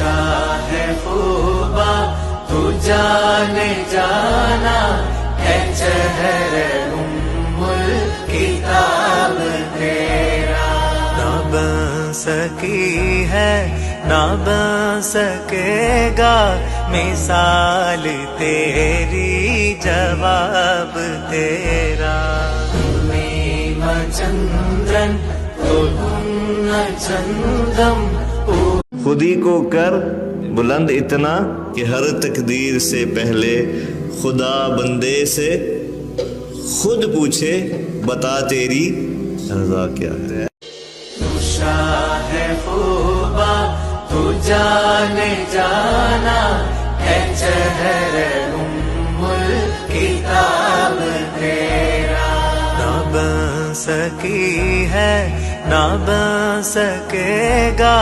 शाह खूबा तू जाने जाना है चेहरे उम्मुल किताब तेरा। ना बन सकी है ना बन सकेगा मिसाल तेरी जवाब तेरा। चंद्रन तो चंदम खुद ही को कर बुलंद इतना कि हर तकदीर से पहले खुदा बंदे से खुद पूछे बता तेरी रज़ा क्या है। शाह खूबा तू जाने जाना है चेहरे उम्मुल किताब तेरा। ना बन सकी है ना बन सकेगा